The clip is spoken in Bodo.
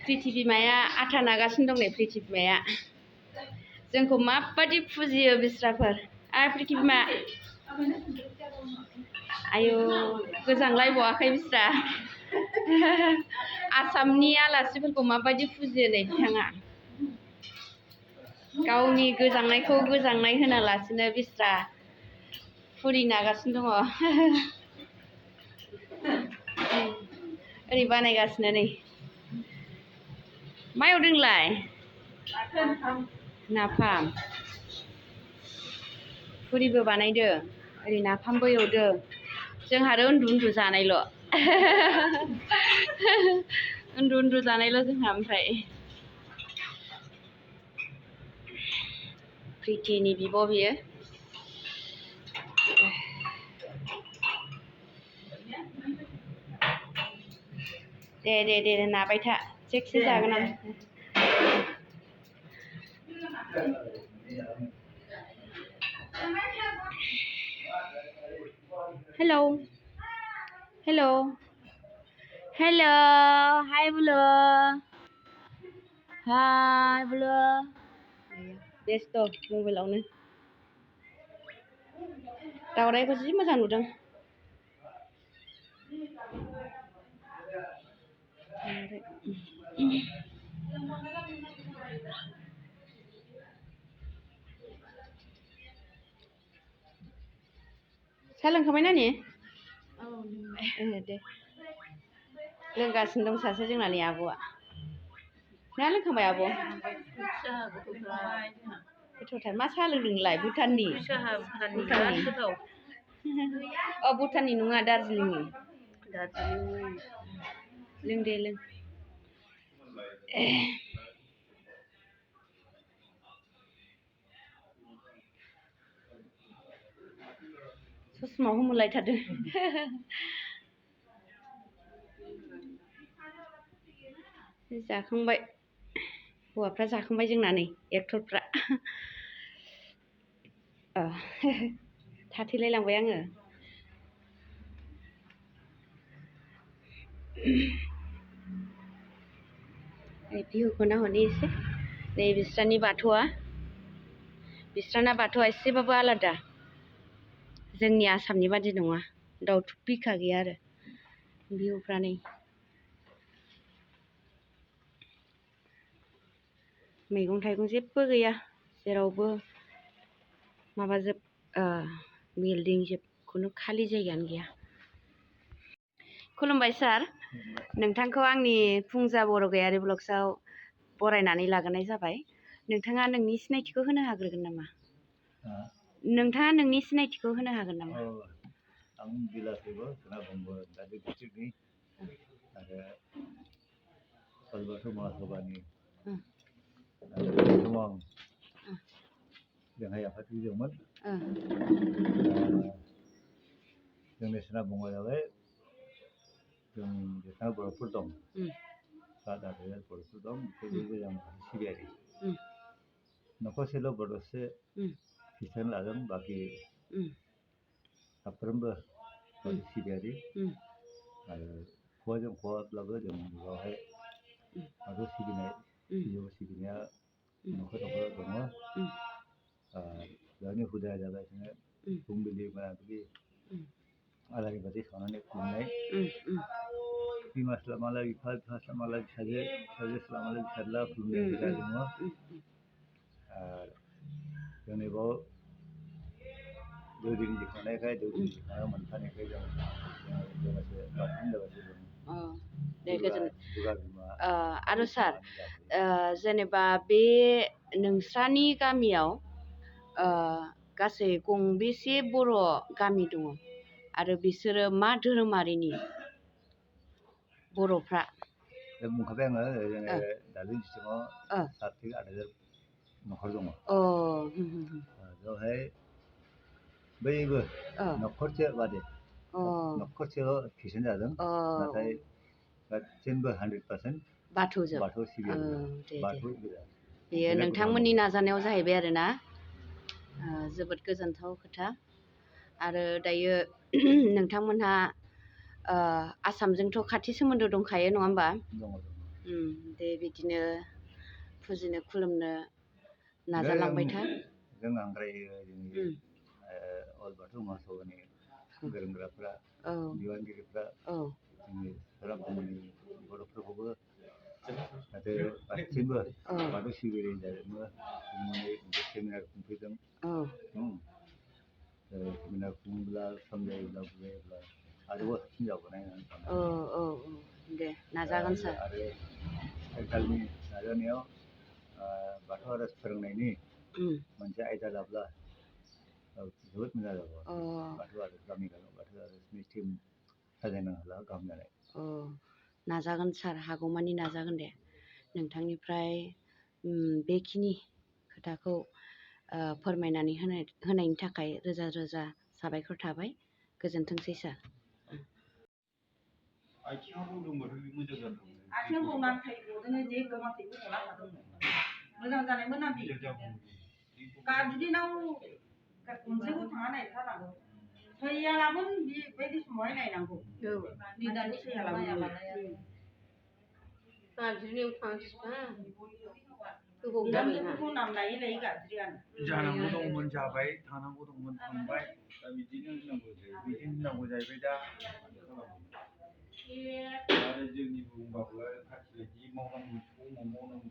प्रिथि बिमाया आथा नागासिनो दं नै प्रिथि बिमाया जोंखौ माबादि फुजियो बिस्राफोर प्रिथि बिमा आयौ गोजांलायबावाखै बिस्रा आसामनि आलासिफोरखौ माबादि फुजियो नै बिथाङा गावनि गोजांनायखौ गोजांनाय होनालासिनो बिस्रा फुरि नागासिनो दङ ओरै बानायगासिनो नै मा एवदों नोंलाय नाफाम फुरिबो बानायदों ओरै नाफामबो एवदों जोंहा आरो उन्दु जानायल' उन्दु जानायल' जोंहा ओमफ्राय प्रिथिनि बिब' बियो दे नाबाय था थिगसे जागोन आं हेलौ हाय बुलु बेस्थ' मबाइलावनो दावरायखौ जि मोजां नुदों साहा लोंखांबाय नानि दे लोंगासिनो दं सासे जोंना नै आब'आ नोंहा लोंखांबाय आब' गोथावथार मा साहा लोंदों नोंलाय भुटाननि भुटाननि नङा दार्जिलिंनि लों दे लों ससमा हमलायथारदों जाखांबाय हौवाफ्रा जाखांबाय जोंना नै एक्टरफ्रा थाथैलाय लांबाय आङो बिहुखौ नाहरनि एसे नै बिस्रानि बिस्राना बाथौआ एसेबाबो आलादा जोंनि आसामनि बादि नङा दावथुब बिखा गैया आरो बिहुफ्रा नै मैगं थाइगं जेबो गैया जेरावबो माबाजोब बिल्डिं जोब खुनु खालि जायगायानो गैया खुलुमबाय सार नोंथांखौ आंनि फुंजा बर' गायारि ब्लग्सआव बरायनानै लाग्रोनाय जाबाय नोंथाङा नोंनि सिनायथिखौ होनो हाग्रोगोन नामा नोंथाङा नोंनि सिनायथिखौ होनो हागोन नामा आं जिल्लाखौबो खोनादोंबो दा डिस्ट्रिक्टनि आरो कलबाथौ महासभानि समाव जोंहा आफादगिरिमोन जोंनि सोनाब बंगआव जों जेसेबां बर'फोर दं 7,000 बर'फोर दं बिसोरबो जों सिबियारि न'खरसेल' बर'सो खृष्टान लादों बाखि साफ्रोमबो सिबियारि आरो हौवाजों हौवाब्लाबो जों बेवहाय बाथौ सिबिनाय बिजाब सिबिनाया न'खर दङ बेनि हुदाया जाबाय जोङो फुंबिलि मोनाबिलि आलारि बाथि सावनानै खुलुमनाय बिमा स्लामाला बिफा स्लामाला फिसाजो स्लामाला फिसाज्ला खुलुमनाय हुदा दङ जोंनि बाव दौदिनि दिखांनायखाय दौदिनि दिखांनायाव मोनफानायखाय जों लोगोसे बाथौनि लोगोसे जों आरो सार जेनेबा बे नोंस्रानि गामियाव गासै गंबेसे बर' गामि दङ आरो बिसोरो मा धोरोमारिनि बर'फ्रा बुंखाबाय आङो जोङो दार्जिलिं डिस्ट्रिक्टआव 7,000 न'खर दङ बेवहाय बयबो न'खरसे बादि न'खरसेल' खृष्टान जादों नाथाय गासैबो 100% बाथौ सिबियारि बाथौ बेयो नोंथांमोननि नाजानायाव जाहैबाय आरोना जोबोद गोजोनथाव खोथा आरो दायो नोंथांमोनहा आसामजोंथ' खाथि सोमोन्दो दंखायो नङा होमबा? दङ दङ। दे बिदिनो फुजिनो खुलुमनो नाजालांबाय था। जों आंद्रायो जोंनि अल बाथौ महासभानि गोरों गोराफ्रा बिबानगिरिफ्रा जोंनि धोरोमनि बर'फोरखौबो जाहाथे गासैबो बाथौ सिबियारि जाजोबनो लिंनानै मोनसे सेमिनार खुंफैदों। सेमिनार खुङोब्ला सम जायोब्ला बुजायोब्ला आरोबाव साबसिन जाबावनाय होननानै सानो। दे नाजागोन सार। आरो आथिखालनि नाजानायाव बाथौ आर'ज फोरोंनायनि मोनसे आयदा लाब्ला जोबोद मोजां जागौ। बाथौ आर'ज गामि गामि बाथौ आर'जनि टिम साजायनो हाब्ला गाहाम जानाय। नाजागोन सार, हागौमानि नाजागोन दे। नोंथांनिफ्राय बेखिनि खोथाखौ फोरमायनानै होनायनि थाखाय रोजा रोजा साबायखर थाबाय। गोजोनथोंसै सार। आथिङाव बौदोंबाथ' बे मोजां जादों। आथिं बौनानै थै गदोंनो जे गोबां थै गला थादोंमोन। मोजां जानायमोन ना बि गाबज्रिनाव मोनसेबो थाङा नायथारनांगौ। थैयालामोन बेबायदि समावहाय नायनांगौ। निदाननि थैयालामोन। गाबज्रिनायाव थाङाखैबा बिहामजोफोरखौ नाम लायै लायै गाबज्रियानो। जानांगौ दंमोन जाबाय, थानांगौ दंमोन थांबाय, दा बिदिनो होननांगौ जायो। बिदि होननांगौ जाहैबाय दा। आरो जोंनि बुंबाबो खाथि बायदि मावनांगौ समाव मावनांगौ